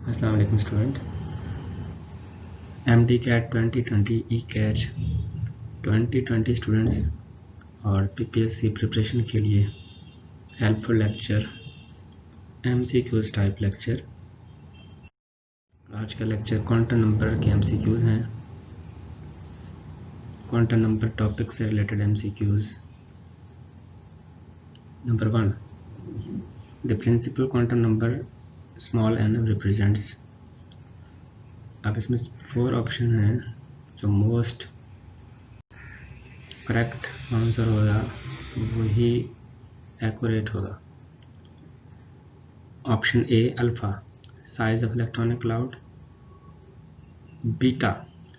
अस्सलाम वालेकुम student. MD-CAT 2020 ई-कैच 2020 स्टूडेंट्स और PPSC प्रिपरेशन के लिए helpful lecture, MCQs type lecture. आज का लेक्चर क्वांटम नंबर के MCQs हैं। क्वांटम नंबर टॉपिक से related MCQs। Number 1, the principal quantum number small n represents. अब इसमें 4 ऑप्शन हैं, जो मोस्ट करेक्ट आंसर होगा वही एक्यूरेट होगा। Option A alpha, size of electronic cloud. Beta,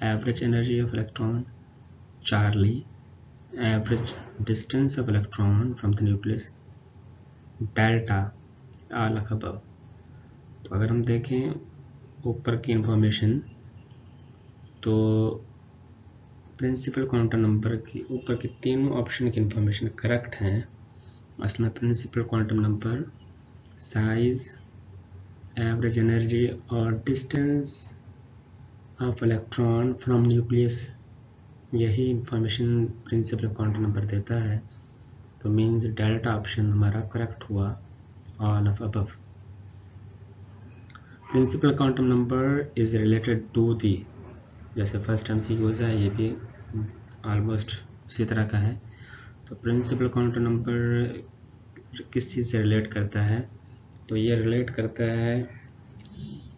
average energy of electron. Charlie, average distance of electron from the nucleus. Delta, all of above. तो अगर हम देखें ऊपर की इंफॉर्मेशन, तो प्रिंसिपल क्वांटम नंबर की ऊपर के तीनों ऑप्शन की इंफॉर्मेशन करेक्ट हैं। असल में principal quantum number, size, average energy और distance of electron from nucleus, यही इंफॉर्मेशन प्रिंसिपल क्वांटम नंबर देता है। तो मीन्स डेल्टा ऑप्शन हमारा करेक्ट हुआ, all of above. Principal quantum number is related to the, जैसे फर्स्ट MCQs है, ये भी ऑलमोस्ट उसी तरह का है। तो प्रिंसिपल क्वांटम नंबर किस चीज़ से रिलेट करता है? तो ये रिलेट करता है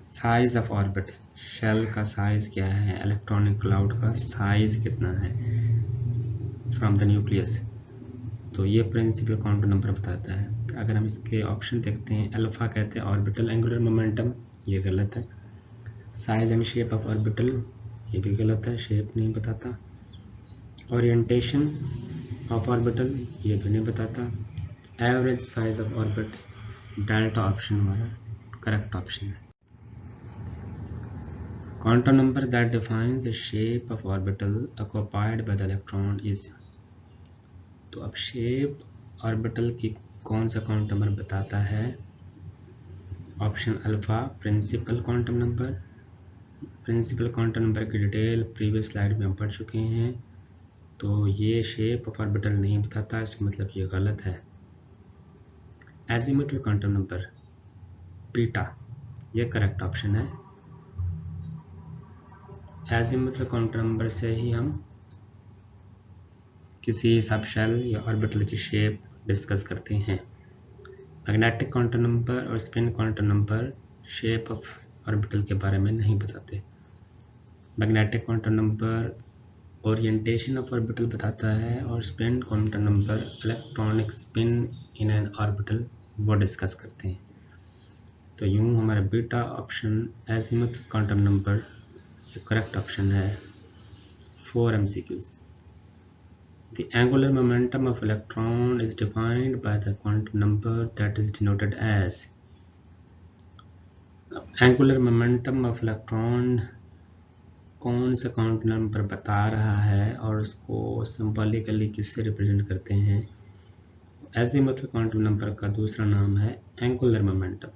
साइज ऑफ ऑर्बिट, शेल का साइज क्या है, इलेक्ट्रॉनिक क्लाउड का साइज कितना है फ्रॉम द न्यूक्लियस। तो ये प्रिंसिपल क्वांटम नंबर बताता है। अगर हम इसके ऑप्शन देखते हैं, अल्फा कहते हैं ऑर्बिटल एंगुलर मोमेंटम, ये गलत है। Size and shape of orbital, ये भी गलत है, शेप नहीं बताता। ओरिएंटेशन ऑफ ऑर्बिटल, ये भी नहीं बताता। Average size of orbit, delta option हमारा करेक्ट ऑप्शन है। Quantum number that defines the shape of orbital occupied by the electron is. तो अब शेप ऑर्बिटल की कौन सा क्वांटम नंबर बताता है? Option alpha, principal quantum number. Principal quantum number की डिटेल प्रीवियस स्लाइड में हम पढ़ चुके हैं। तो ये शेप ऑफ ऑर्बिटल नहीं बताता, इसका मतलब ये गलत है। एजीमुथल क्वांटम नंबर बीटा, ये करेक्ट ऑप्शन है। एजीमुथल क्वांटम नंबर से ही हम किसी सब शेल या ऑर्बिटल की शेप डिस्कस करते हैं। मैग्नेटिक क्वांटम नंबर और spin quantum number shape of orbital के बारे में नहीं बताते। Magnetic quantum number orientation of orbital बताता है, और spin quantum number electronic spin in an orbital, वो डिस्कस करते हैं। तो यूँ हमारा beta option azimuth quantum number correct option है। 4 MCQs। The angular momentum of electron is defined by the quantum number that is denoted as। Angular momentum of electron कौन सा quantum number बता रहा है और उसको सिंबॉलिकली किससे रिप्रेजेंट करते हैं? एजीमुथल क्वांटम नंबर का दूसरा नाम है एंगुलर मोमेंटम।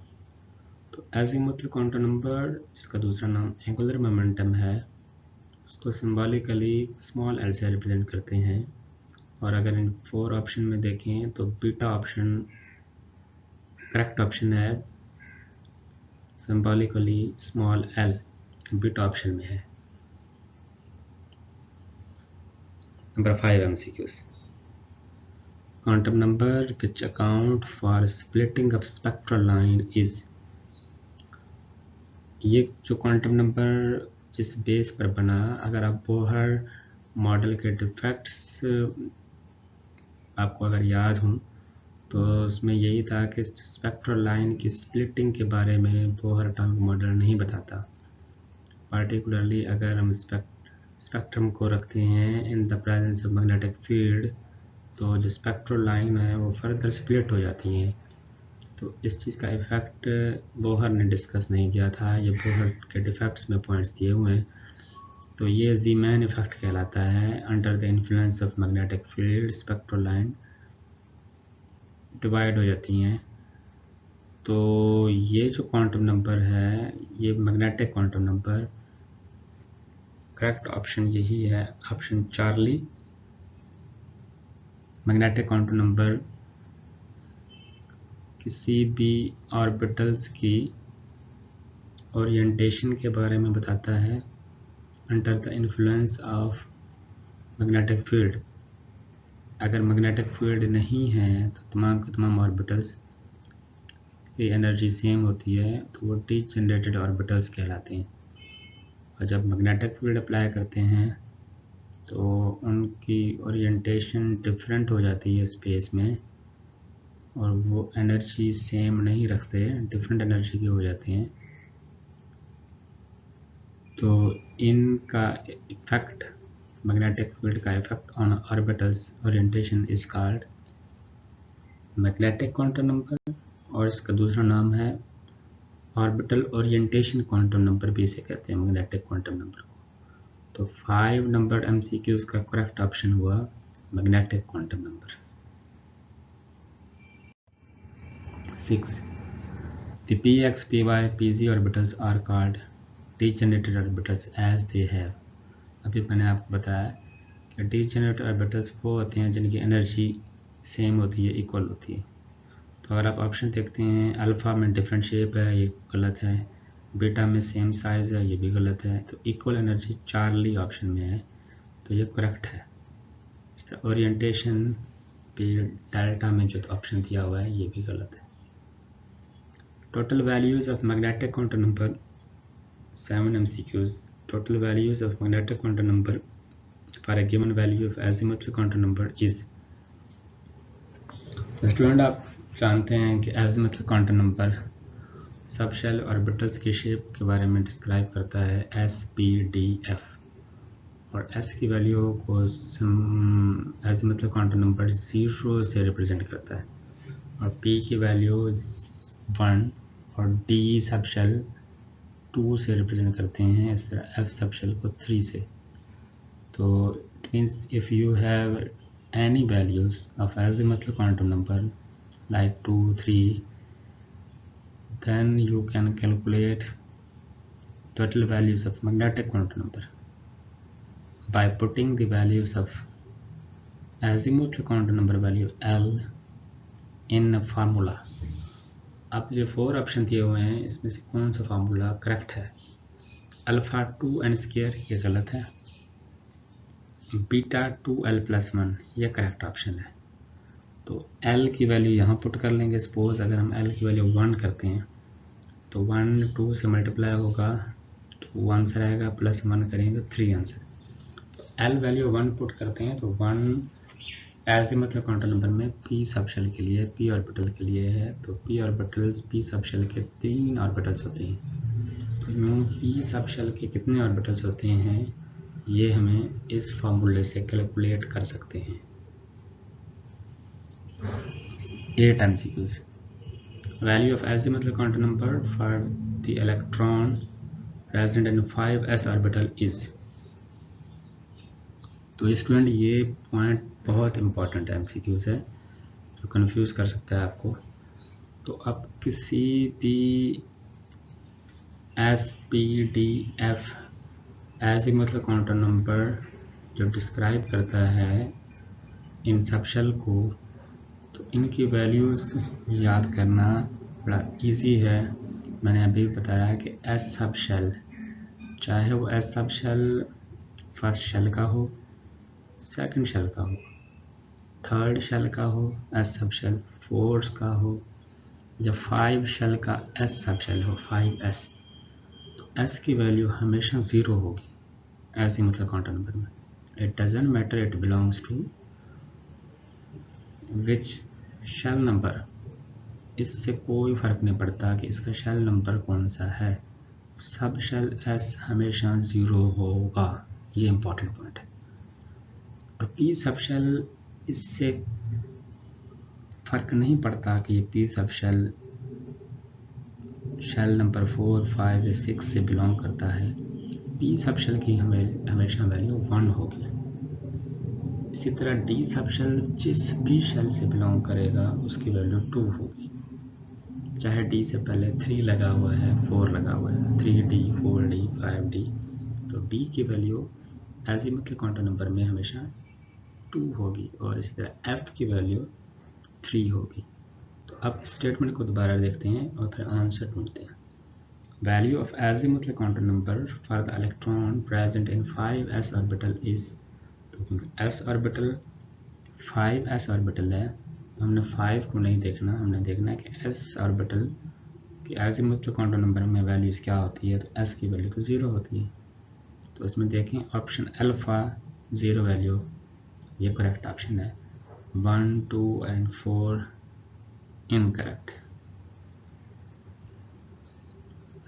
तो एजीमुथल क्वांटम नंबर, जिसका दूसरा नाम एंगुलर मोमेंटम है, उसको सिंबॉलिकली स्मॉल एल से रिप्रेजेंट करते हैं। और अगर इन 4 ऑप्शन में देखें तो बीटा ऑप्शन करेक्ट ऑप्शन है, symbolically small L beta option में है। Number 5 MCQs। Quantum number which account for splitting of spectral line is. ये जो क्वांटम नंबर जिस बेस पर बना, अगर आप बोहर मॉडल के डिफेक्ट्स आपको अगर याद हों, तो उसमें यही था कि स्पेक्ट्रल लाइन की स्प्लिटिंग के बारे में बोहर टांग मॉडल नहीं बताता। पार्टिकुलरली अगर हम स्पेक्ट्रम को रखते हैं in the presence of magnetic field, तो जो स्पेक्ट्रल लाइन है वो फर्दर स्प्लिट हो जाती हैं। तो इस चीज़ का इफ़ेक्ट बोहर ने डिस्कस नहीं किया था, ये बोहर के डिफेक्ट्स में पॉइंट्स दिए हुए हैं। तो ये ज़ीमैन इफ़ेक्ट कहलाता है। Under the influence of magnetic field spectral line divide हो जाती हैं तो ये जो क्वांटम नंबर है ये magnetic quantum number, correct option यही है, option Charlie. Magnetic quantum number किसी भी ऑर्बिटल्स की ओरिएंटेशन के बारे में बताता है under the influence of magnetic field. अगर मैग्नेटिक फील्ड नहीं है तो तमाम के तमाम ऑर्बिटल्स की एनर्जी सेम होती है, तो वो डीजेनरेटेड ऑर्बिटल्स कहलाते हैं। और जब मैग्नेटिक फील्ड अप्लाई करते हैं तो उनकी ओरिएंटेशन डिफरेंट हो जाती है स्पेस में, और वो एनर्जी सेम नहीं रखते, डिफरेंट एनर्जी के हो जाते हैं। तो इनका इफेक्ट, मैग्नेटिक फील्ड का effect on orbitals orientation is called magnetic quantum number, और इसका दूसरा नाम है ऑर्बिटल ओरिएंटेशन क्वांटम नंबर भी इसे कहते हैं, मैग्नेटिक क्वांटम नंबर को। तो 5 नंबर MCQs का करेक्ट ऑप्शन हुआ magnetic quantum number. 6. The px, py, pz orbitals are called degenerated orbitals as they have. अभी मैंने आपको बताया कि degenerated orbitals वो होते हैं जिनकी एनर्जी सेम होती है, इक्वल होती है। तो अगर आप ऑप्शन देखते हैं, अल्फ़ा में डिफरेंट शेप है, ये गलत है। बीटा में सेम साइज़ है, ये भी गलत है। तो इक्वल एनर्जी चार्ली ऑप्शन में है, तो ये करेक्ट है। इस तरह ओरिएंटेशन पे डेल्टा में जो ऑप्शन दिया हुआ है ये भी गलत है। Total values of magnetic quantum number 7 MCQs. Total values of magnetic quantum number for a given value of azimuthal quantum number is. तो स्टूडेंट आप जानते हैं कि azimuthal quantum number subshell orbitals की शेप के बारे में डिस्क्राइब करता है, SPDF, और S की वैल्यू को azimuthal quantum number 0 से रिप्रेजेंट करता है, और P की वैल्यू 1 और D सब शेल 2 से रिप्रेजेंट करते हैं, इस तरह F सब शेल को 3 से। तो it means if you have any values of azimuthal quantum number like 2, 3, then you can calculate total values of magnetic quantum number by putting the values of azimuthal quantum number value L in a formula. अब जो 4 option दिए हुए हैं इसमें से कौन सा formula correct है? अल्फ़ा 2n² ये गलत है, बीटा 2l+1 ये करेक्ट ऑप्शन है। तो L की वैल्यू यहाँ पुट कर लेंगे। सपोज अगर हम L की वैल्यू 1 करते हैं तो 1 2 से मल्टीप्लाई होगा तो 1 से रहेगा, प्लस 1 करेंगे 3 आंसर। तो L वैल्यू 1 पुट करते हैं तो 1 एजिमुथल क्वांटम नंबर में P सब शेल के लिए, P ऑर्बिटल के लिए है। तो P orbitals, P subshell के 3 ऑर्बिटल्स होते हैं। तो यूँ P सब शेल के कितने ऑर्बिटल्स होते हैं ये हमें इस फार्मूले से कैलकुलेट कर सकते हैं। 8 MCQs. Value of azimuthal quantum number for the electron present in 5s orbital is. तो स्टूडेंट ये पॉइंट बहुत इंपॉर्टेंट MCQs है जो कंफ्यूज कर सकता है आपको। तो अब किसी भी SPDF azimuthal क्वांटम नंबर जो डिस्क्राइब करता है इन सब शेल को, तो इनकी वैल्यूज़ याद करना बड़ा इजी है। मैंने अभी बताया कि S सब शेल, चाहे वो S सब शेल फर्स्ट शेल का हो, सेकंड शेल का हो, थर्ड शेल का हो, S सब शेल 4 का हो, या 5 शेल का S सब शेल हो, 5S, तो S की वैल्यू हमेशा 0 होगी एजिमुथल क्वांटम नंबर में। It doesn't matter it belongs to which shell number, इससे कोई फ़र्क नहीं पड़ता कि इसका शेल नंबर कौन सा है, सब शेल S हमेशा 0 होगा। ये इम्पोर्टेंट पॉइंट है। और P सब शेल, इससे फ़र्क नहीं पड़ता कि ये P सब शेल नंबर 4, 5 या 6 से बिलोंग करता है। P सब शेल की हमेशा वैल्यू 1 होगी। इसी तरह D सब शेल जिस भी शेल से बिलोंग करेगा उसकी वैल्यू 2 होगी। चाहे डी से पहले 3 लगा हुआ है, 4 लगा हुआ है, 3D, 4D, 5D, तो डी की वैल्यू एजीमुथल क्वांटम नंबर में हमेशा 2 होगी और इसी तरह एफ की वैल्यू 3 होगी। तो अब स्टेटमेंट को दोबारा देखते हैं और फिर आंसर ढूंढते हैं। Value of azimuthal quantum number for the electron present in 5s orbital is, तो क्योंकि s ऑर्बिटल 5s ऑर्बिटल है तो हमने 5 को नहीं देखना, हमने देखना है कि s ऑर्बिटल की एजीमुथल क्वांटम नंबर में वैल्यूज क्या होती है। तो s की वैल्यू तो 0 होती है, तो इसमें देखें ऑप्शन अल्फा 0 वैल्यू, ये करेक्ट ऑप्शन है। 1, 2 and 4 incorrect.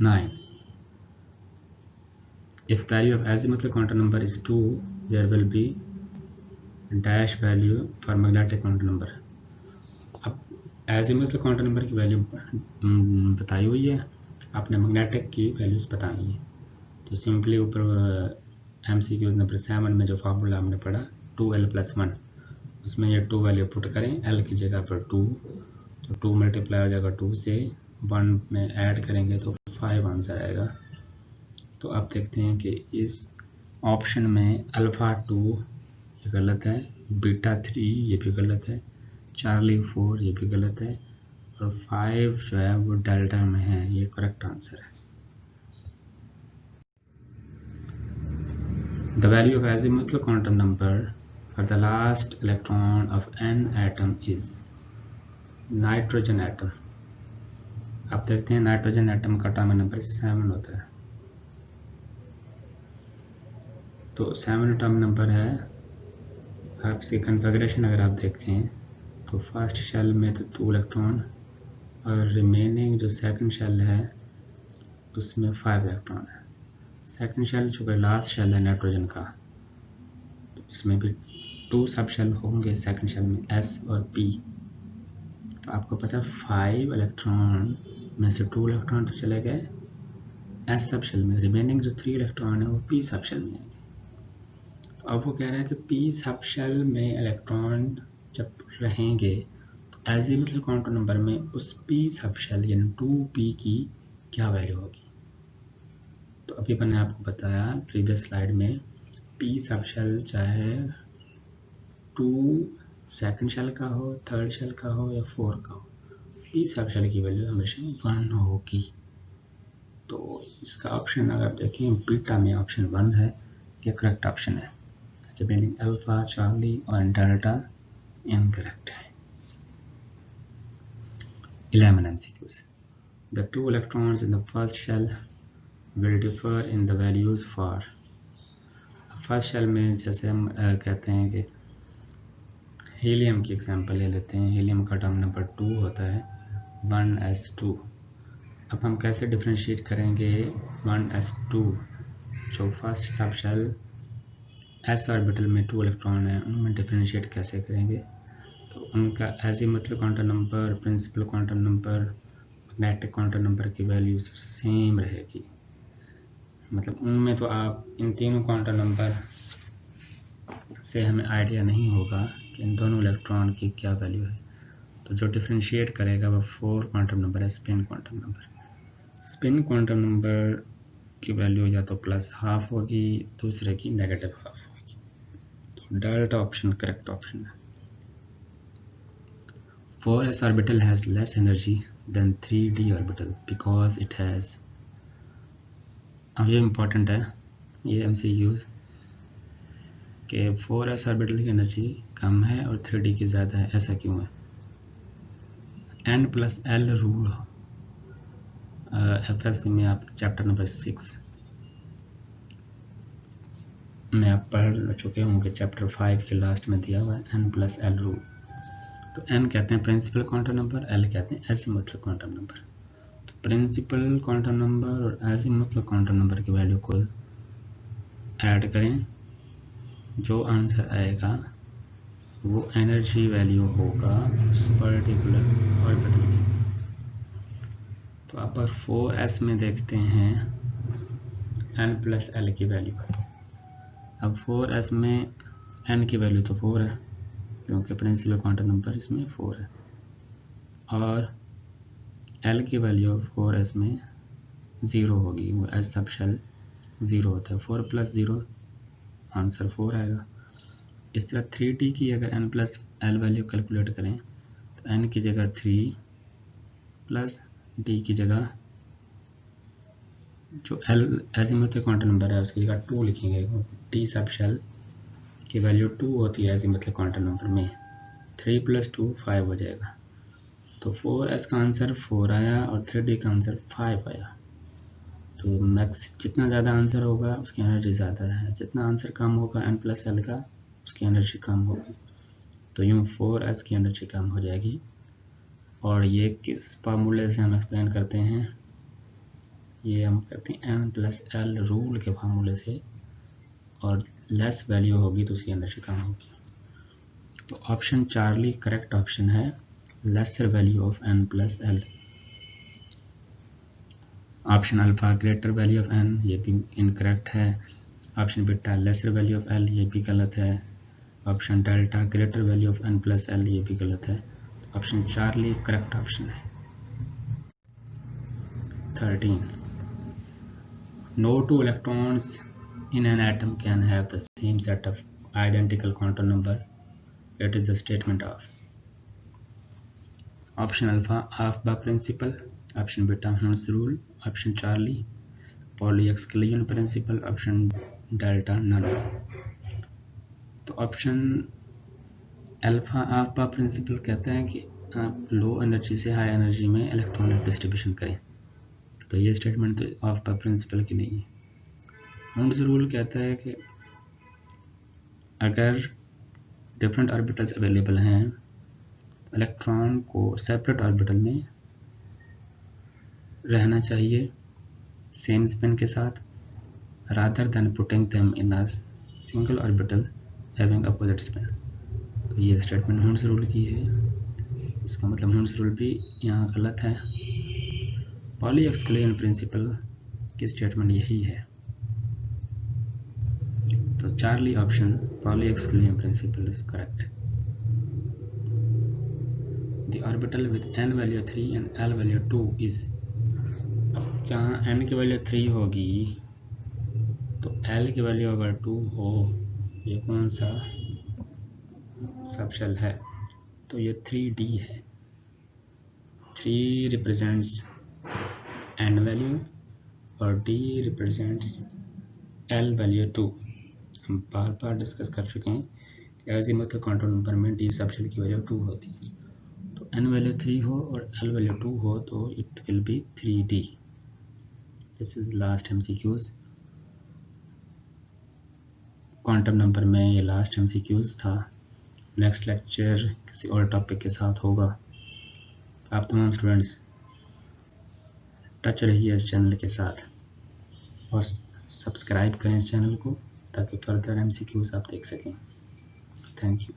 9. If value of azimuthal quantum number is 2, there will be dash value for magnetic quantum number. अब azimuthal quantum number की वैल्यू बताई हुई है, आपने मैग्नेटिक की वैल्यूज बतानी है। तो सिंपली ऊपर MCQ नंबर 7 में जो फार्मूला हमने पढ़ा 2l+1, उसमें ये 2 वैल्यू पुट करें, l की जगह पर 2, तो 2 मल्टीप्लाई हो जाएगा 2 से, 1 में ऐड करेंगे तो 5 आंसर आएगा। तो अब देखते हैं कि इस ऑप्शन में अल्फ़ा 2 ये गलत है, बीटा 3 ये भी गलत है, चार्ली 4 ये भी गलत है, और 5 जो है वो डेल्टा में है, ये करेक्ट आंसर है। The value of azimuthal quantum number for the last electron of n atom is nitrogen atom. अब देखते हैं नाइट्रोजन एटम का एटॉमिक नंबर 7 होता है, तो 7 एटॉमिक नंबर है। आपकी कन्फिगरेशन अगर आप देखें तो फर्स्ट शेल में तो 2 इलेक्ट्रॉन और रिमेनिंग जो सेकंड शेल है उसमें 5 इलेक्ट्रॉन है। सेकंड शेल जो लास्ट शेल है नाइट्रोजन का, तो इसमें भी 2 सब शेल होंगे सेकंड शेल में, S और P। तो आपको पता है 5 इलेक्ट्रॉन में से 2 इलेक्ट्रॉन तो चले गए S सब शेल में, रिमेनिंग जो 3 इलेक्ट्रॉन है वो P सब शेल में आएंगे। तो अब वो कह रहा है कि P सब शेल में इलेक्ट्रॉन जब रहेंगे तो एजीमुथल क्वांटम नंबर में उस P सब शेल यानी 2P की क्या वैल्यू होगी। तो अभी मैंने आपको बताया प्रीवियस स्लाइड में, P सब शेल चाहे 2 सेकंड शेल का हो, थर्ड शेल का हो या 4 का हो, P सब शेल की वैल्यू हमेशा 1 होगी। तो इसका ऑप्शन अगर आप देखें बीटा में ऑप्शन 1 है, ये करेक्ट ऑप्शन है। रिमेनिंग अल्फा, चार्ली और डेल्टा इनकरेक्ट है। 11 MCQs. The 2 electrons in the first shell will differ in the values for. First shell में जैसे हम कहते हैं कि हीलियम की एग्जांपल ले लेते हैं, हीलियम का एटॉमिक नंबर 2 होता है 1s2। अब हम कैसे डिफरेंशिएट करेंगे 1s2, जो फर्स्ट सब शेल s ऑर्बिटल में 2 इलेक्ट्रॉन है उनमें डिफरेंशिएट कैसे करेंगे। तो उनका azimuthal quantum number, principal quantum number, magnetic quantum number की वैल्यूज सेम रहेगी। मतलब उनमें तो आप इन तीनों क्वांटम नंबर से हमें आइडिया नहीं होगा कि इन दोनों इलेक्ट्रॉन की क्या वैल्यू है। तो जो डिफरेंशिएट करेगा वो 4 क्वांटम नंबर है, spin quantum number. Spin quantum number की वैल्यू या तो +½ होगी, दूसरे की -½ होगी। तो डेल्टा ऑप्शन करेक्ट ऑप्शन है। 4s orbital has less energy than 3d orbital because it has, अब ये इम्पोर्टेंट है, ये MCQs कि 4s ऑर्बिटल की एनर्जी कम है और 3d की ज़्यादा है, ऐसा क्यों है। n+l रूल FSC में आप चैप्टर नंबर 6 में आप पढ़ चुके होंगे, चैप्टर 5 के लास्ट में दिया हुआ है n+l रूल। तो n कहते हैं प्रिंसिपल क्वांटम नंबर, l कहते हैं एजीमुथल क्वांटम नंबर। तो प्रिंसिपल क्वांटम नंबर और एजीमुथल क्वांटम नंबर की वैल्यू को ऐड करें, जो आंसर आएगा वो एनर्जी वैल्यू होगा उस पर्टिकुलर ऑर्बिटल की। तो आप 4s में देखते हैं n+l की वैल्यू। अब 4s में n की वैल्यू तो 4 है क्योंकि प्रिंसिपल क्वांटम नंबर इसमें 4 है, और एल की वैल्यू 4s में 0 होगी, वो एस सब शेल 0 होता है। 4 + 0 आंसर 4 आएगा। इस तरह 3d की अगर n + l वैल्यू कैलकुलेट करें तो n की जगह 3 प्लस d की जगह जो l एजीमुथल क्वांटम नंबर है उसकी जगह 2 लिखेंगे। d सब शेल की वैल्यू 2 होती है एजीमुथल क्वांटम नंबर में। 3 + 2 5 हो जाएगा। तो 4s का आंसर 4 आया और 3d का आंसर 5 आया। तो मैक्स जितना ज़्यादा आंसर होगा उसकी एनर्जी ज़्यादा है, जितना आंसर कम होगा n + l का उसकी एनर्जी कम होगी। तो यूँ 4s की एनर्जी कम हो जाएगी। और ये किस फार्मूले से हम एक्सप्लेन करते हैं, ये हम करते हैं n + l रूल के फार्मूले से, और लेस वैल्यू होगी तो उसकी एनर्जी कम होगी। तो ऑप्शन चार्ली करेक्ट ऑप्शन है, lesser value of n + l। Option alpha greater value of n ये भी इनकरेक्ट है। Option beta lesser value of l ये भी गलत है। Option delta greater value of n + l ये भी गलत है। ऑप्शन चार्ली करेक्ट ऑप्शन है। 13. No two electrons in an atom can have the same set of identical quantum number. It is the statement of option alpha Aufbau principle, option beta Hund's rule, option Charlie Pauli exclusion principle, option delta none। तो option alpha ऑफबा principal कहता है कि आप low energy से high energy में electronic distribution करें। तो ये स्टेटमेंट तो ऑफबा प्रिंसिपल की नहीं है। हुंड्स रूल कहता है कि अगर डिफरेंट ऑर्बिटल्स अवेलेबल हैं, इलेक्ट्रॉन को सेपरेट ऑर्बिटल में रहना चाहिए सेम स्पिन के साथ, rather than putting them in a single orbital having opposite spin. तो ये स्टेटमेंट हुंड्स रूल की है। इसका मतलब हुंड्स रूल भी यहाँ गलत है। पॉली एक्सक्लूजन प्रिंसिपल की स्टेटमेंट यही है। तो Charlie option Pauli exclusion principle is correct. The orbital with n value 3 and l value 2 is, अब जहाँ n की वैल्यू 3 होगी तो l की वैल्यू अगर 2 हो, ये कौन सा सबशेल है, तो ये 3d है। 3 रिप्रेजेंट्स n वैल्यू और d रिप्रेजेंट्स l वैल्यू 2। हम बार बार डिस्कस कर चुके हैं कि एजीमुथल क्वांटम नंबर में d सबशेल की वैल्यू 2 होती है। तो n वैल्यू 3 हो और l वैल्यू 2 हो तो it will be 3d। This is last MCQs। Quantum number में ये लास्ट MCQs था। नेक्स्ट लेक्चर किसी और टॉपिक के साथ होगा। आप तमाम स्टूडेंट्स टच रहिए इस चैनल के साथ और सब्सक्राइब करें इस चैनल को ताकि फर्दर MCQs आप देख सकें। Thank you.